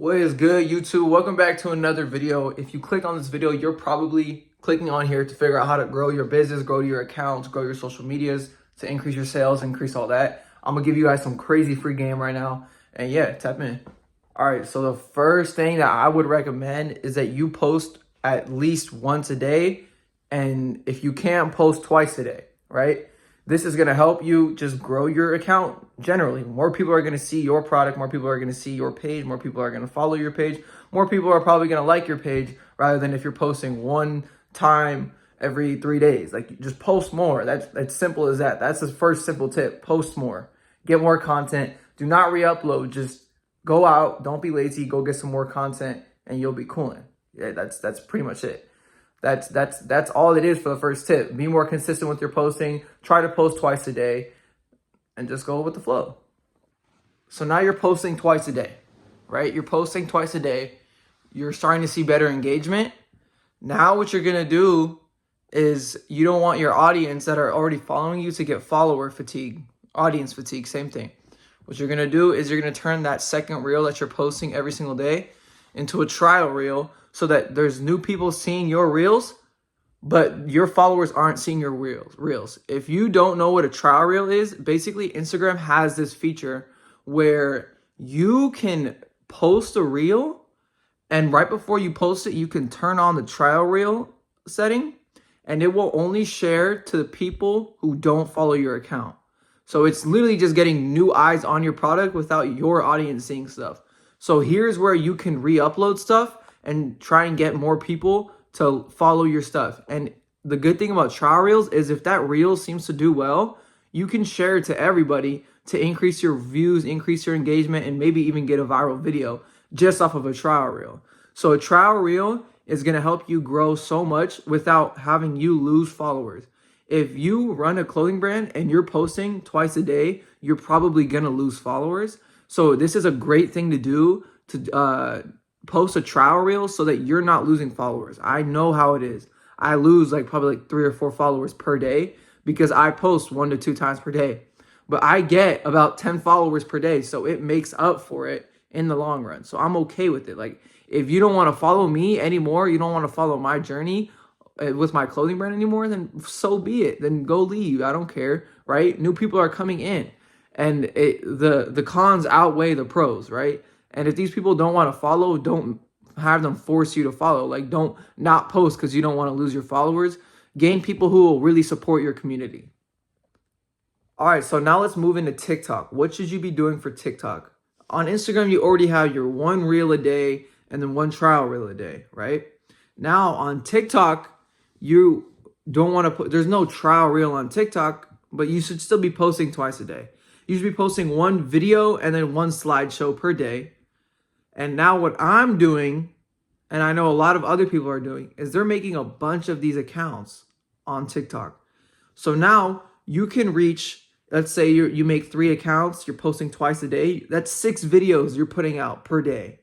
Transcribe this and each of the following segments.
What is good, YouTube? Welcome back to another video. If you click on this video, you're probably clicking on here to figure out how to grow your business, grow your accounts, grow your social medias, to increase your sales, increase all that. I'm gonna give you guys some crazy free game right now. And yeah, tap in. All right, so the first thing that I would recommend is that you post at least once a day. And if you can, post twice a day, right? This is going to help you just grow your account generally. More people are going to see your product. More people are going to see your page. More people are going to follow your page. More people are probably going to like your page rather than if you're posting one time every 3 days. Like, just post more. That's simple as that. That's the first simple tip. Post more. Get more content. Do not re-upload. Just go out. Don't be lazy. Go get some more content and you'll be cooling. Yeah, that's pretty much it. That's all it is for the first tip. Be more consistent with your posting. Try to post twice a day and just go with the flow. So now you're posting twice a day, right? You're posting twice a day. You're starting to see better engagement. Now what you're going to do is you don't want your audience that are already following you to get follower fatigue, audience fatigue, same thing. What you're going to do is you're going to turn that second reel that you're posting every single day into a trial reel, so that there's new people seeing your reels, but your followers aren't seeing your reels. If you don't know what a trial reel is, basically Instagram has this feature where you can post a reel, and right before you post it, you can turn on the trial reel setting, and it will only share to the people who don't follow your account. So it's literally just getting new eyes on your product without your audience seeing stuff. So here's where you can re-upload stuff and try and get more people to follow your stuff. And the good thing about trial reels is if that reel seems to do well, you can share it to everybody to increase your views, increase your engagement, and maybe even get a viral video just off of a trial reel. So a trial reel is going to help you grow so much without having you lose followers. If you run a clothing brand and you're posting twice a day, you're probably going to lose followers. So this is a great thing to do, to post a trial reel so that you're not losing followers. I know how it is. I lose probably 3 or 4 followers per day because I post 1 to 2 times per day. But I get about 10 followers per day, so it makes up for it in the long run. So I'm okay with it. Like, if you don't want to follow me anymore, you don't want to follow my journey with my clothing brand anymore, then so be it. Then go leave. I don't care, right? New people are coming in. And the cons outweigh the pros, right? And if these people don't want to follow, don't have them force you to follow. Like, don't not post because you don't want to lose your followers. Gain people who will really support your community. All right, so now let's move into TikTok. What should you be doing for TikTok? On Instagram, you already have your 1 reel a day and then 1 trial reel a day, right? Now on TikTok, you don't want to put, there's no trial reel on TikTok, but you should still be posting twice a day. You should be posting 1 video and then 1 slideshow per day. And now what I'm doing, and I know a lot of other people are doing, is they're making a bunch of these accounts on TikTok. So now you can reach, let's say you make 3 accounts, you're posting twice a day. That's 6 videos you're putting out per day.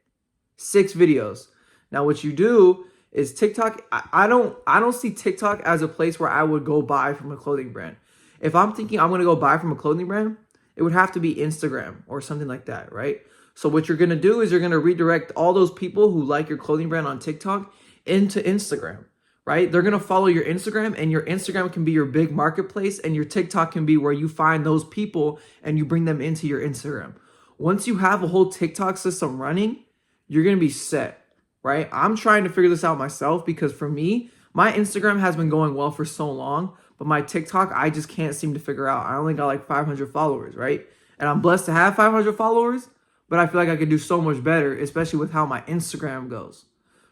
6 videos. Now what you do is TikTok, I don't see TikTok as a place where I would go buy from a clothing brand. If I'm thinking I'm going to go buy from a clothing brand, it would have to be Instagram or something like that, right? So what you're going to do is you're going to redirect all those people who like your clothing brand on TikTok into Instagram, right? They're going to follow your Instagram, and your Instagram can be your big marketplace, and your TikTok can be where you find those people and you bring them into your Instagram. Once you have a whole TikTok system running, you're going to be set, right? I'm trying to figure this out myself because for me, my Instagram has been going well for so long, but my TikTok, I just can't seem to figure out. I only got 500 followers, right? And I'm blessed to have 500 followers, but I feel like I could do so much better, especially with how my Instagram goes.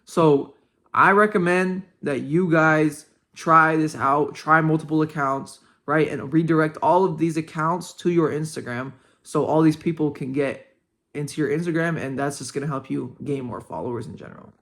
So I recommend that you guys try this out, try multiple accounts, right? And redirect all of these accounts to your Instagram so all these people can get into your Instagram, and that's just going to help you gain more followers in general.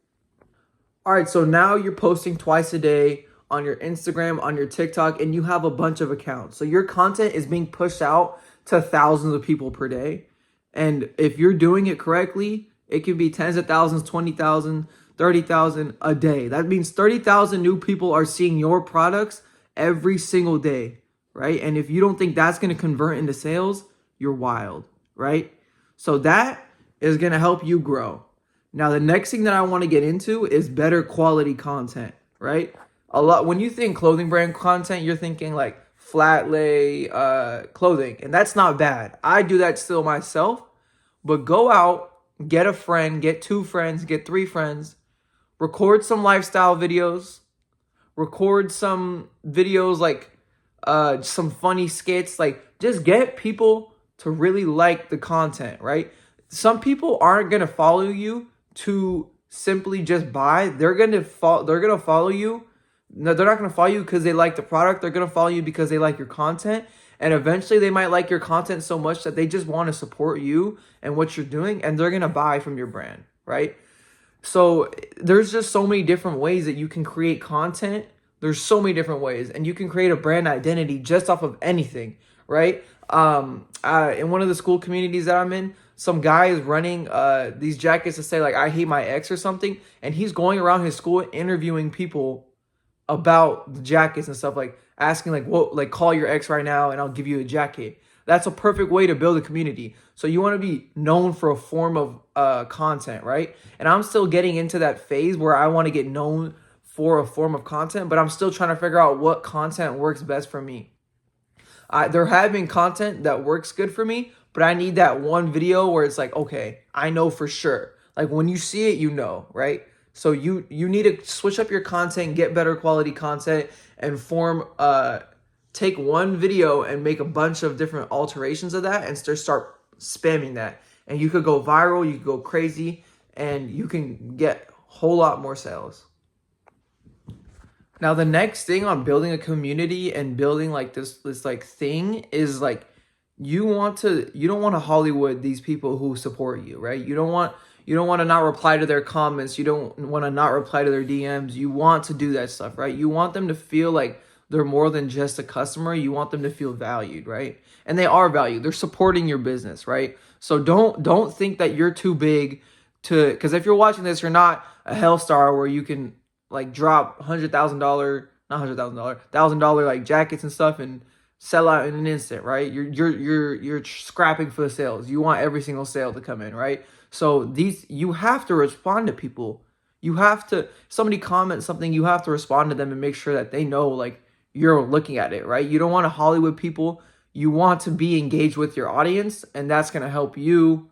All right, so now you're posting twice a day on your Instagram, on your TikTok, and you have a bunch of accounts. So your content is being pushed out to thousands of people per day. And if you're doing it correctly, it can be tens of thousands, 20,000, 30,000 a day. That means 30,000 new people are seeing your products every single day, right? And if you don't think that's going to convert into sales, you're wild, right? So that is going to help you grow. Now, the next thing that I want to get into is better quality content, right? A lot when you think clothing brand content, you're thinking like flat lay clothing, and that's not bad. I do that still myself, but go out, get a friend, get 2 friends, get 3 friends, record some lifestyle videos, record some videos like some funny skits, like just get people to really like the content, right? Some people aren't going to follow you to simply just buy. They're going to follow you. No, they're not going to follow you because they like the product. They're going to follow you because they like your content. And eventually they might like your content so much that they just want to support you and what you're doing, and they're going to buy from your brand, right? So there's just so many different ways that you can create content. There's so many different ways, and you can create a brand identity just off of anything, right? In one of the school communities that I'm in, some guy is running these jackets to say like "I hate my ex" or something, and he's going around his school interviewing people about the jackets and stuff, like asking like what, like call your ex right now and I'll give you a jacket. That's a perfect way to build a community. So you want to be known for a form of content, right? And I'm still getting into that phase where I want to get known for a form of content, but I'm still trying to figure out what content works best for me. There have been content that works good for me, but I need that one video where it's like, okay, I know for sure. Like when you see it, you know, right? So you need to switch up your content, get better quality content, and take one video and make a bunch of different alterations of that and start spamming that. And you could go viral, you could go crazy, and you can get a whole lot more sales. Now, the next thing on building a community and building like this like thing is like you don't want to Hollywood these people who support you, right? You don't want to not reply to their comments. You don't want to not reply to their DMs. You want to do that stuff, right? You want them to feel like they're more than just a customer. You want them to feel valued, right? And they are valued. They're supporting your business, right? So don't think that you're too big to, because if you're watching this, you're not a hell star where you can like drop $100,000 like jackets and stuff and sell out in an instant, right? You're scrapping for the sales. You want every single sale to come in, right? So you have to respond to people. You have to, somebody comments something, you have to respond to them and make sure that they know like you're looking at it, right? You don't want to Hollywood people. You want to be engaged with your audience, and that's going to help you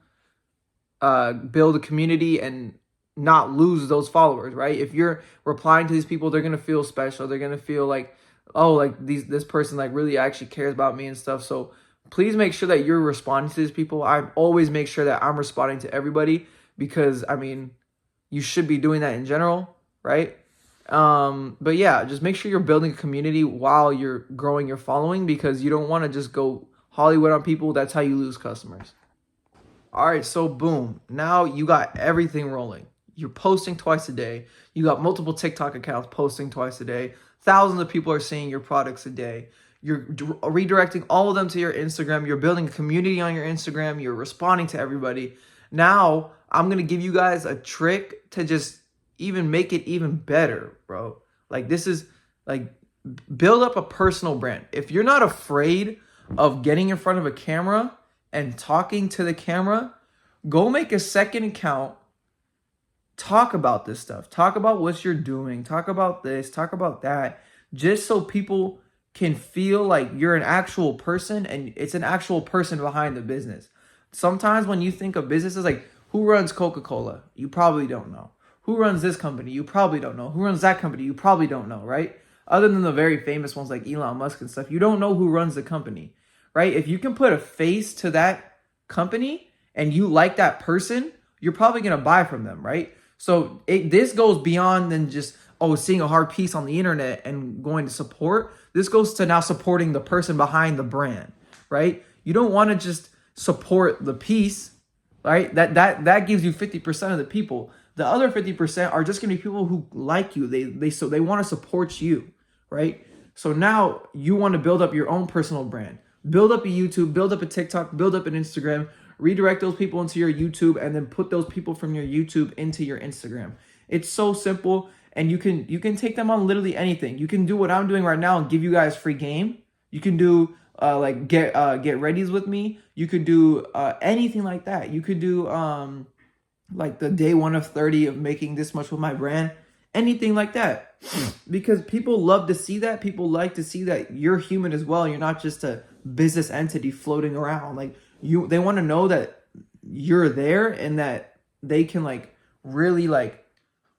build a community and not lose those followers, right? If you're replying to these people, they're going to feel special. They're going to feel like, oh, like this person like really actually cares about me and stuff. So please make sure that you're responding to these people. I always make sure that I'm responding to everybody because, I mean, you should be doing that in general, right? But yeah, just make sure you're building a community while you're growing your following because you don't want to just go Hollywood on people. That's how you lose customers. All right, so boom. Now you got everything rolling. You're posting twice a day. You got multiple TikTok accounts posting twice a day. Thousands of people are seeing your products a day. You're redirecting all of them to your Instagram. You're building a community on your Instagram. You're responding to everybody. Now, I'm going to give you guys a trick to just even make it even better, bro. Like this is like build up a personal brand. If you're not afraid of getting in front of a camera and talking to the camera, go make a second account. Talk about this stuff. Talk about what you're doing. Talk about this. Talk about that. Just so people can feel like you're an actual person and it's an actual person behind the business. Sometimes when you think of businesses, like who runs Coca-Cola? You probably don't know. Who runs this company? You probably don't know. Who runs that company? You probably don't know, right? Other than the very famous ones like Elon Musk and stuff, you don't know who runs the company, right? If you can put a face to that company and you like that person, you're probably going to buy from them, right? So this goes beyond than just, seeing a hard piece on the internet and going to support. This goes to now supporting the person behind the brand, right? You don't want to just support the piece, right? That gives you 50% of the people. The other 50% are just going to be people who like you. They want to support you, right? So now you want to build up your own personal brand. Build up a YouTube, build up a TikTok, build up an Instagram, redirect those people into your YouTube, and then put those people from your YouTube into your Instagram. It's so simple, and you can take them on literally anything. You can do what I'm doing right now and give you guys free game. You can do like get readies with me. You could do anything like that. You could do like the day 1 of 30 of making this much with my brand, anything like that. Because people love to see that. People like to see that you're human as well. You're not just a business entity floating around. Like they want to know that you're there and that they can like really like,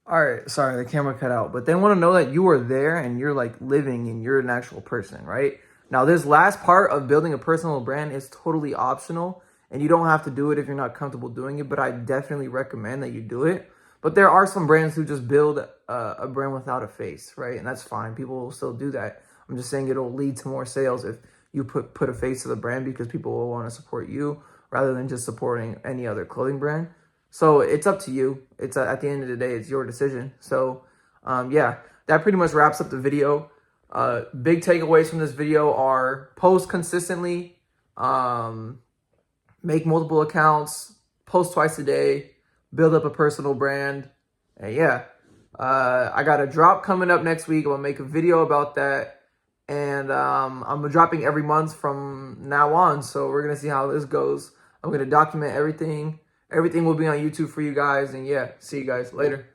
all right, sorry, the camera cut out, but they want to know that you are there and you're like living and you're an actual person, right? Now, this last part of building a personal brand is totally optional and you don't have to do it if you're not comfortable doing it, but I definitely recommend that you do it. But there are some brands who just build a brand without a face, right? And that's fine. People will still do that. I'm just saying it'll lead to more sales if you put a face to the brand, because people will want to support you rather than just supporting any other clothing brand. So it's up to you. It's at the end of the day, it's your decision. So yeah, that pretty much wraps up the video. Big takeaways from this video are post consistently, make multiple accounts, post twice a day, build up a personal brand. And yeah, I got a drop coming up next week. I'm gonna make a video about that. And I'm dropping every month from now on. So we're gonna see how this goes. I'm gonna document everything. Everything will be on YouTube for you guys. And yeah, see you guys later.